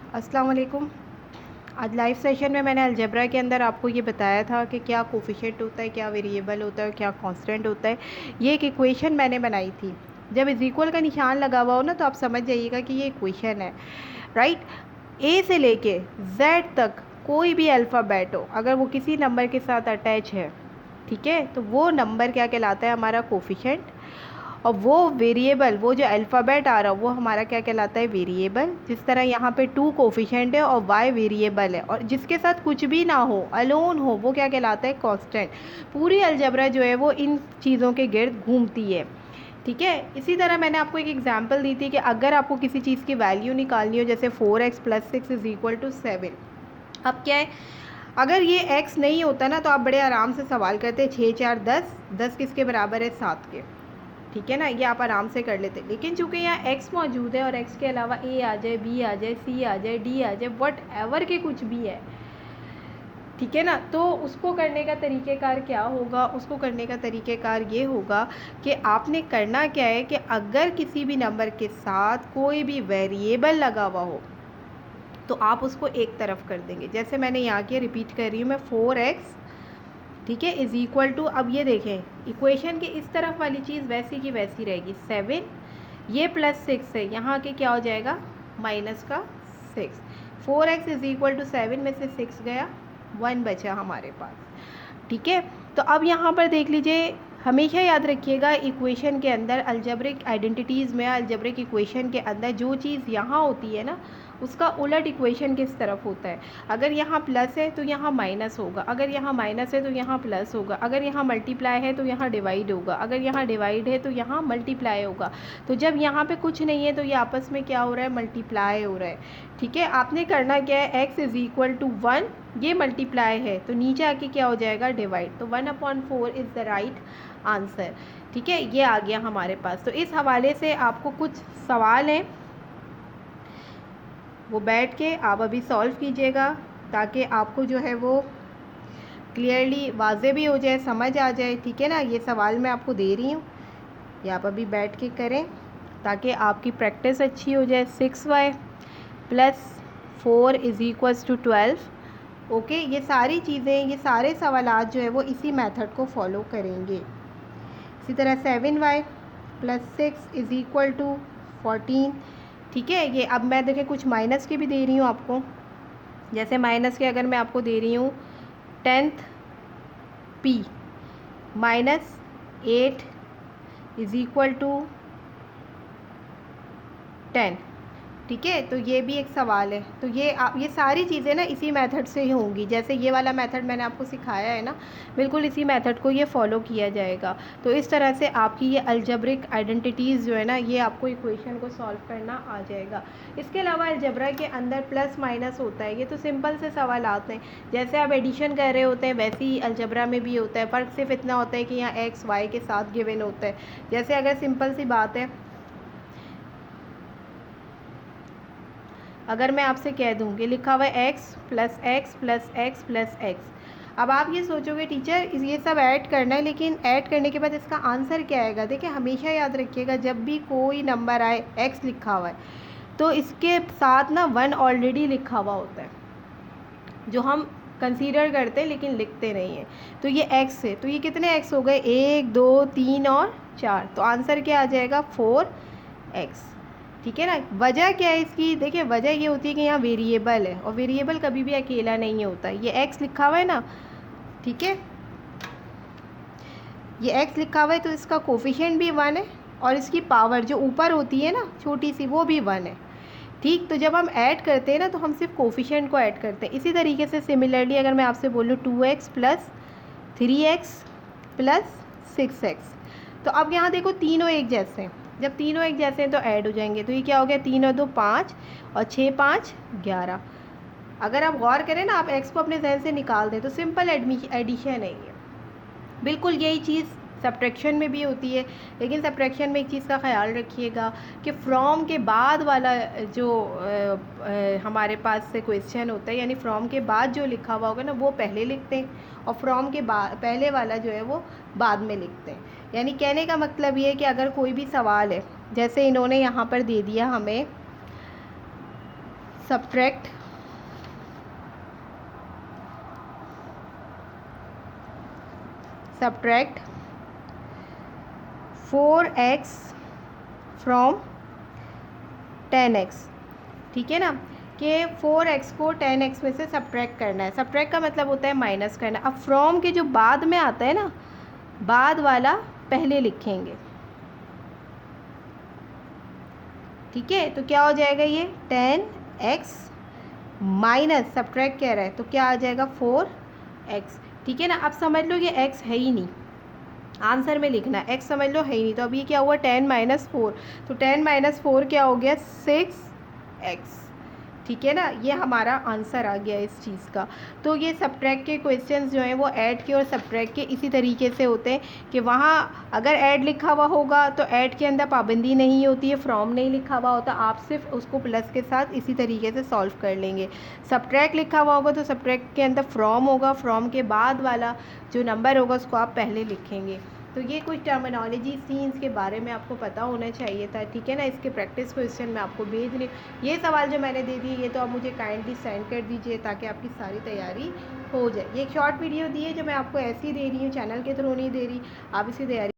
अस्सलाम वालेकुम। आज लाइव सेशन में मैंने अलजेब्रा के अंदर आपको ये बताया था कि क्या कोफिशिएंट होता है, क्या वेरिएबल होता है, क्या कांस्टेंट होता है। ये एक इक्वेशन मैंने बनाई थी। जब इज इक्वल का निशान लगा हुआ हो ना तो आप समझ जाइएगा कि ये इक्वेशन है, राइट। ए से लेके जेड तक कोई भी अल्फ़ाबेट हो, अगर वो किसी नंबर के साथ अटैच है, ठीक है, तो वो नंबर क्या कहलाता है, हमारा कोफिशिएंट। और वो वेरिएबल, वो जो अल्फ़ाबेट आ रहा है वो हमारा क्या कहलाता है, वेरिएबल। जिस तरह यहाँ पे 2 कोफिशिएंट है और y वेरिएबल है, और जिसके साथ कुछ भी ना हो, अलोन हो, वो क्या कहलाता है, कांस्टेंट। पूरी अलजेब्रा जो है वो इन चीज़ों के गिर्द घूमती है, ठीक है। इसी तरह मैंने आपको एक एग्जांपल दी थी कि अगर आपको किसी चीज़ की वैल्यू निकालनी हो, जैसे 4x + 6 = 7। अब क्या है, अगर ये x नहीं होता ना तो आप बड़े आराम से सवाल करते, 6 4 10, 10 किसके बराबर है, 7 के, ठीक है ना, ये आप आराम से कर लेते। लेकिन चूंकि यहाँ x मौजूद है और x के अलावा a आ जाए, b आ जाए, c आ जाए, d आ जाए, वट एवर के कुछ भी है, ठीक है ना, तो उसको करने का तरीक़ेकार क्या होगा, उसको करने का तरीक़ेकार ये होगा कि आपने करना क्या है कि अगर किसी भी नंबर के साथ कोई भी वेरिएबल लगा हुआ हो तो आप उसको एक तरफ कर देंगे। जैसे मैंने यहाँ किया, रिपीट कर रही हूँ मैं, 4x, ठीक है, = अब ये देखें इक्वेशन के इस तरफ वाली चीज़ वैसी की वैसी रहेगी, 7, ये +6 है, यहाँ के क्या हो जाएगा, -6। 4x = 7 में से 6 गया, 1 बचा हमारे पास, ठीक है। तो अब यहाँ पर देख लीजिए, हमेशा याद रखिएगा इक्वेशन के अंदर, अलजेब्रिक आइडेंटिटीज़ में, अलजेब्रिक इक्वेशन के अंदर जो चीज़ यहाँ होती है ना उसका उलट इक्वेशन किस तरफ होता है। अगर यहाँ प्लस है तो यहाँ माइनस होगा, अगर यहाँ माइनस है तो यहाँ प्लस होगा, अगर यहाँ मल्टीप्लाई है तो यहाँ डिवाइड होगा, अगर यहाँ डिवाइड है तो यहाँ मल्टीप्लाई होगा। तो जब यहाँ पे कुछ नहीं है तो ये आपस में क्या हो रहा है, मल्टीप्लाई हो रहा है, ठीक है। आपने करना क्या है, x = 1, ये मल्टीप्लाई है तो नीचे आके क्या हो जाएगा, डिवाइड। तो 1/4 इज़ द राइट आंसर, ठीक है, ये आ गया हमारे पास। तो इस हवाले से आपको कुछ सवाल हैं, वो बैठ के आप अभी सॉल्व कीजिएगा ताकि आपको जो है वो क्लियरली वाज़े भी हो जाए, समझ आ जाए, ठीक है ना। ये सवाल मैं आपको दे रही हूँ, ये आप अभी बैठ के करें ताकि आपकी प्रैक्टिस अच्छी हो जाए। 6y + 4 = 12। ओके, ये सारी चीज़ें, ये सारे सवालात जो है वो इसी मेथड को फॉलो करेंगे। इसी तरह 7y + 6 = 14, ठीक है। ये अब मैं देखें कुछ माइनस के भी दे रही हूँ आपको, जैसे माइनस के अगर मैं आपको दे रही हूँ 10th p -8 = 10, ठीक है। तो ये भी एक सवाल है। तो ये सारी चीज़ें ना इसी मेथड से ही होंगी, जैसे ये वाला मेथड मैंने आपको सिखाया है ना, बिल्कुल इसी मेथड को ये फॉलो किया जाएगा। तो इस तरह से आपकी ये अलजेब्रिक आइडेंटिटीज़ जो है ना, ये आपको इक्वेशन को सॉल्व करना आ जाएगा। इसके अलावा अलजेब्रा के अंदर प्लस माइनस होता है, ये तो सिंपल से सवाल आते हैं, जैसे आप एडिशन कर रहे होते हैं वैसे ही अलजेब्रा में भी होता है। फ़र्क सिर्फ इतना होता है कि यहाँ x y के साथ गिवन होता है। जैसे अगर सिंपल सी बात है, अगर मैं आपसे कह दूँ कि लिखा हुआ है x + x + x + x, अब आप ये सोचोगे टीचर ये सब ऐड करना है, लेकिन ऐड करने के बाद इसका आंसर क्या आएगा। देखिए हमेशा याद रखिएगा, जब भी कोई नंबर आए x लिखा हुआ है तो इसके साथ ना 1 ऑलरेडी लिखा हुआ होता है, जो हम कंसीडर करते हैं लेकिन लिखते नहीं हैं। तो ये x है, तो ये कितने x हो गए, 1 2 3 और 4, तो आंसर क्या आ जाएगा, 4x, ठीक है ना। वजह क्या है इसकी, देखिए वजह ये होती है कि यहाँ वेरिएबल है, और वेरिएबल कभी भी अकेला नहीं होता। ये x लिखा हुआ है ना, ठीक है, ये x लिखा हुआ है तो इसका कोफिशिएंट भी 1 है, और इसकी पावर जो ऊपर होती है ना छोटी सी, वो भी 1 है, ठीक। तो जब हम ऐड करते हैं ना तो हम सिर्फ कोफिशिएंट को ऐड करते हैं। इसी तरीके से सिमिलरली अगर मैं आपसे बोलूँ 2x + 3x + 6x, तो अब यहाँ देखो तीनों एक जैसे हैं, जब तीनों एक जैसे हैं तो ऐड हो जाएंगे। तो ये क्या हो गया, 3 और 2 5 और 6 5 11। अगर आप गौर करें ना, आप x को अपने जहन से निकाल दें तो सिंपल एडिशन है ये। बिल्कुल यही चीज़ सब्ट्रैक्शन में भी होती है, लेकिन सब्ट्रैक्शन में एक चीज़ का ख्याल रखिएगा कि फ्रॉम के बाद वाला जो हमारे पास से क्वेश्चन होता है, यानी फ्रॉम के बाद जो लिखा हुआ होगा ना वो पहले लिखते हैं, और फ्रॉम के बाद पहले वाला जो है वो बाद में लिखते हैं। यानी कहने का मतलब ये है कि अगर कोई भी सवाल है, जैसे इन्होंने यहाँ पर दे दिया हमें सब्ट्रैक्ट 4x फ्रॉम 10x। ठीक है ना, कि 4x को 10x में से सब्ट्रैक्ट करना है। सब्ट्रैक्ट का मतलब होता है माइनस करना। अब फ्रॉम के जो बाद में आता है ना, बाद वाला पहले लिखेंगे। ठीक है, तो क्या हो जाएगा ये 10x माइनस सब्ट्रैक्ट कह रहा है तो क्या आ जाएगा 4x। ठीक है ना, अब समझ लो ये x है ही नहीं, आंसर में लिखना है x समझ लो है ही नहीं। तो अब ये क्या हुआ 10 - 4, तो 10 - 4 क्या हो गया 6x। ठीक है ना, ये हमारा आंसर आ गया इस चीज़ का। तो ये सब्ट्रैक्ट के क्वेश्चंस जो हैं वो ऐड के और सब्ट्रैक्ट के इसी तरीके से होते हैं कि वहाँ अगर ऐड लिखा हुआ होगा तो ऐड के अंदर पाबंदी नहीं होती है, फ्रॉम नहीं लिखा हुआ होता, आप सिर्फ उसको प्लस के साथ इसी तरीके से सॉल्व कर लेंगे। सब्ट्रैक्ट लिखा हुआ होगा तो सब्ट्रैक्ट के अंदर फ्रॉम होगा, फ्रॉम के बाद वाला जो नंबर होगा उसको आप पहले लिखेंगे। तो ये कुछ टर्मिनोलॉजी थी, इसके बारे में आपको पता होना चाहिए था। ठीक है ना, इसके प्रैक्टिस क्वेश्चन मैं आपको भेज रही हूँ। ये सवाल जो मैंने दे दिए ये तो आप मुझे काइंडली सेंड कर दीजिए ताकि आपकी सारी तैयारी हो जाए। ये एक शॉर्ट वीडियो दी है जो मैं आपको ऐसी दे रही हूँ, चैनल के थ्रू नहीं दे रही, आप इसी तैयारी